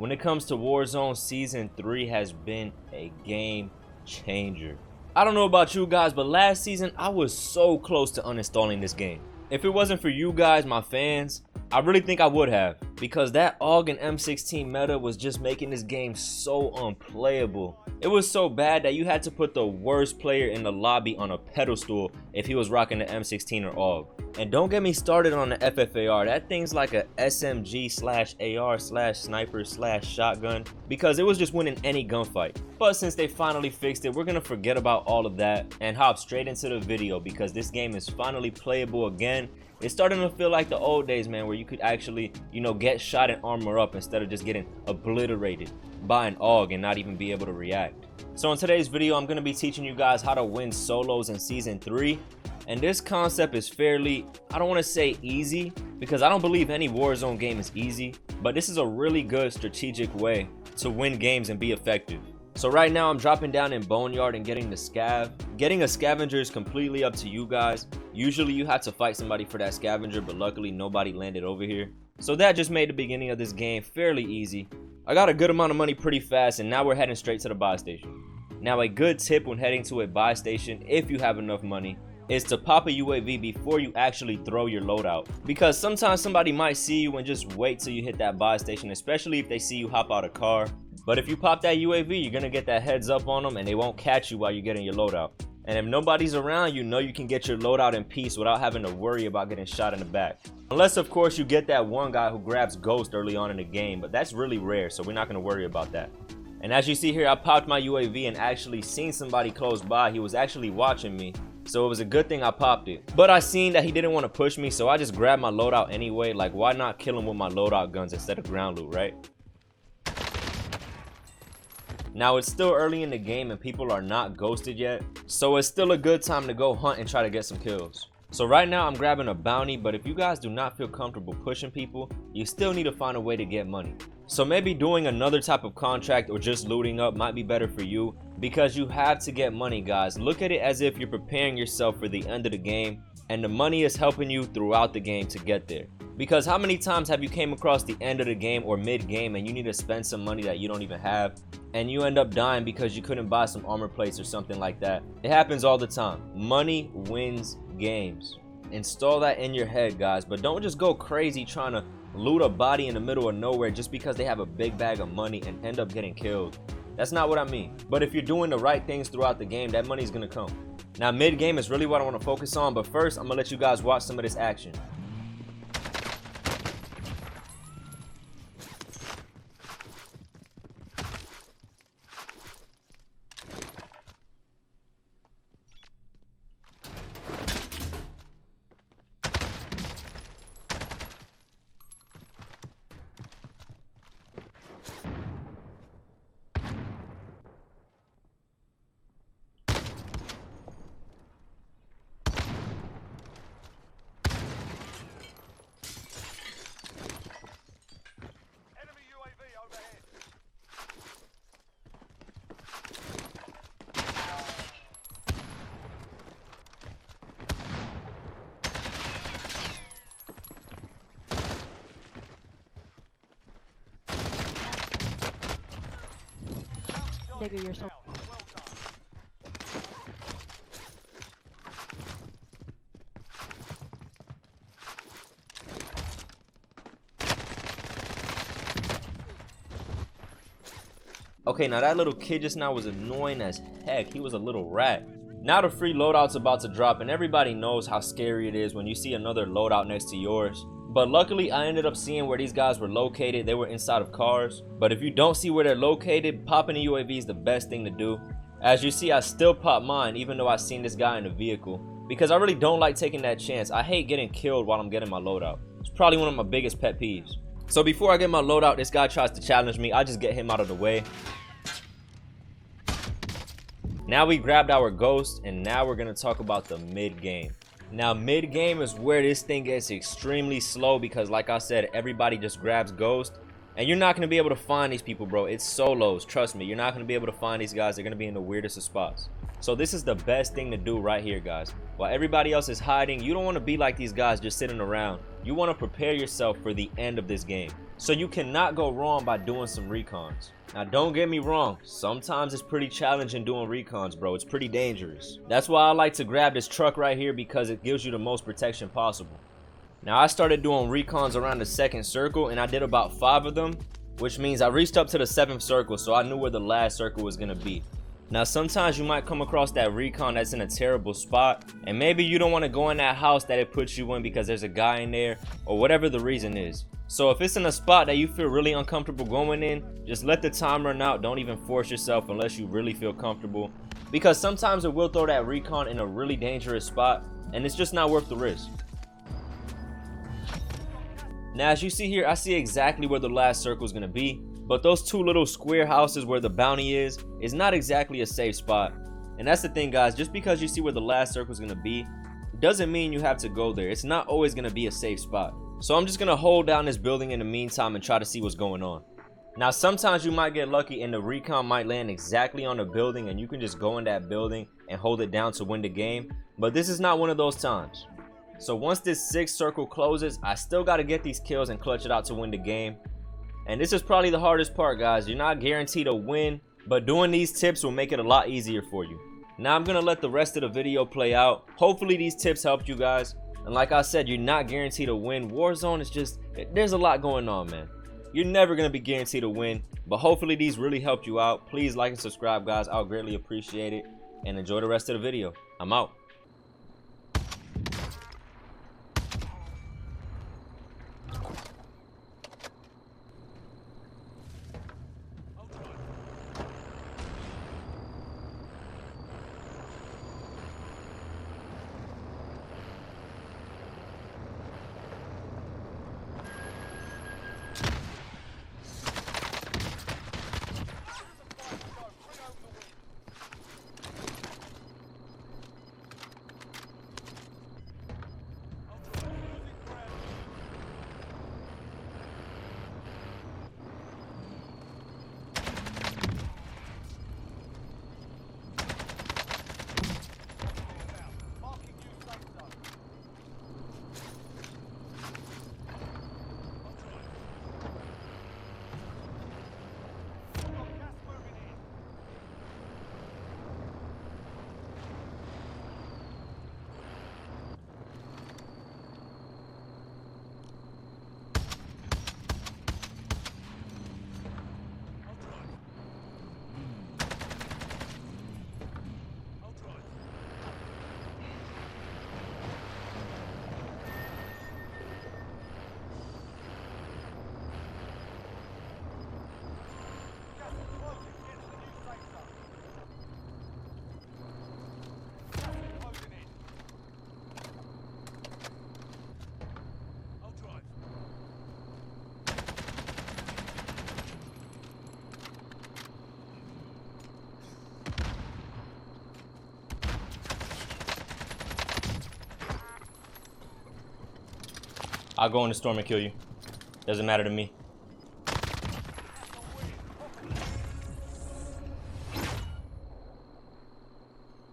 When it comes to Warzone, Season 3 has been a game changer. I don't know about you guys, but last season I was so close to uninstalling this game. If it wasn't for you guys, my fans, I really think I would have, because that AUG and M16 meta was just making this game so unplayable. It was so bad that you had to put the worst player in the lobby on a pedestal if he was rocking the M16 or AUG. And don't get me started on the FFAR. That thing's like a SMG/AR/sniper/shotgun, because it was just winning any gunfight. But since they finally fixed it, we're gonna forget about all of that and hop straight into the video, because this game is finally playable again. It's starting to feel like the old days, man, where you could actually, get shot and armor up instead of just getting obliterated by an AUG and not even be able to react. So in today's video, I'm going to be teaching you guys how to win solos in Season 3. And this concept is fairly, I don't want to say easy, because I don't believe any Warzone game is easy, but this is a really good strategic way to win games and be effective. So right now I'm dropping down in Boneyard and getting the scav. Getting a scavenger is completely up to you guys. Usually you have to fight somebody for that scavenger, but luckily nobody landed over here. So that just made the beginning of this game fairly easy. I got a good amount of money pretty fast, and now we're heading straight to the buy station. Now a good tip when heading to a buy station, if you have enough money, is to pop a UAV before you actually throw your loadout. Because sometimes somebody might see you and just wait till you hit that buy station, especially if they see you hop out a car. But if you pop that UAV, you're gonna get that heads up on them and they won't catch you while you're getting your loadout. And if nobody's around, you can get your loadout in peace without having to worry about getting shot in the back. Unless of course you get that one guy who grabs Ghost early on in the game, but that's really rare, so we're not gonna worry about that. And as you see here, I popped my UAV and actually seen somebody close by. He was actually watching me, so it was a good thing I popped it. But I seen that he didn't want to push me, so I just grabbed my loadout anyway. Like, why not kill him with my loadout guns instead of ground loot, right? Now it's still early in the game and people are not ghosted yet, so it's still a good time to go hunt and try to get some kills. So right now I'm grabbing a bounty, but if you guys do not feel comfortable pushing people, you still need to find a way to get money. So maybe doing another type of contract or just looting up might be better for you, because you have to get money, guys. Look at it as if you're preparing yourself for the end of the game, and the money is helping you throughout the game to get there. Because how many times have you came across the end of the game or mid game and you need to spend some money that you don't even have, and you end up dying because you couldn't buy some armor plates or something like that? It happens all the time. Money wins games. Install that in your head, guys, but don't just go crazy trying to loot a body in the middle of nowhere just because they have a big bag of money and end up getting killed. That's not what I mean. But if you're doing the right things throughout the game, that money's gonna come. Now mid game is really what I want to focus on, but first I'm gonna let you guys watch some of this action. Nigga, you're so. Okay, now that little kid just now was annoying as heck. He was a little rat. Now the free loadout's about to drop, and everybody knows how scary it is when you see another loadout next to yours. But luckily I ended up seeing where these guys were located. They were inside of cars. But if you don't see where they're located, popping a UAV is the best thing to do. As you see, I still popped mine even though I seen this guy in the vehicle, because I really don't like taking that chance. I hate getting killed while I'm getting my loadout. It's probably one of my biggest pet peeves. So before I get my loadout, this guy tries to challenge me. I just get him out of the way. Now we grabbed our ghost, and now we're gonna talk about the mid game. Now mid game is where this thing gets extremely slow, because like I said, everybody just grabs ghost, and you're not going to be able to find these people, bro. It's solos, trust me. You're not going to be able to find these guys. They're going to be in the weirdest of spots. So this is the best thing to do right here, guys. While everybody else is hiding, you don't want to be like these guys just sitting around. You want to prepare yourself for the end of this game. So you cannot go wrong by doing some recons. Now don't get me wrong, sometimes it's pretty challenging doing recons, bro. It's pretty dangerous. That's why I like to grab this truck right here, because it gives you the most protection possible. Now I started doing recons around the 2nd circle, and I did about 5 of them, which means I reached up to the 7th circle, so I knew where the last circle was gonna be. Now sometimes you might come across that recon that's in a terrible spot, and maybe you don't want to go in that house that it puts you in because there's a guy in there, or whatever the reason is. So if it's in a spot that you feel really uncomfortable going in, just let the time run out. Don't even force yourself unless you really feel comfortable, because sometimes it will throw that recon in a really dangerous spot, and it's just not worth the risk. Now as you see here, I see exactly where the last circle is going to be, but those 2 little square houses where the bounty is not exactly a safe spot. And that's the thing, guys, just because you see where the last circle is going to be doesn't mean you have to go there. It's not always going to be a safe spot. So I'm just going to hold down this building in the meantime and try to see what's going on. Now sometimes you might get lucky and the recon might land exactly on the building, and you can just go in that building and hold it down to win the game, but this is not one of those times. So once this 6th circle closes, I still got to get these kills and clutch it out to win the game. And this is probably the hardest part, guys. You're not guaranteed to win, but doing these tips will make it a lot easier for you. Now I'm going to let the rest of the video play out. Hopefully these tips helped you guys. And like I said, you're not guaranteed to win. Warzone is just, there's a lot going on, man. You're never going to be guaranteed to win, but hopefully these really helped you out. Please like and subscribe, guys. I'll greatly appreciate it. And enjoy the rest of the video. I'm out. I'll go in the storm and kill you. Doesn't matter to me.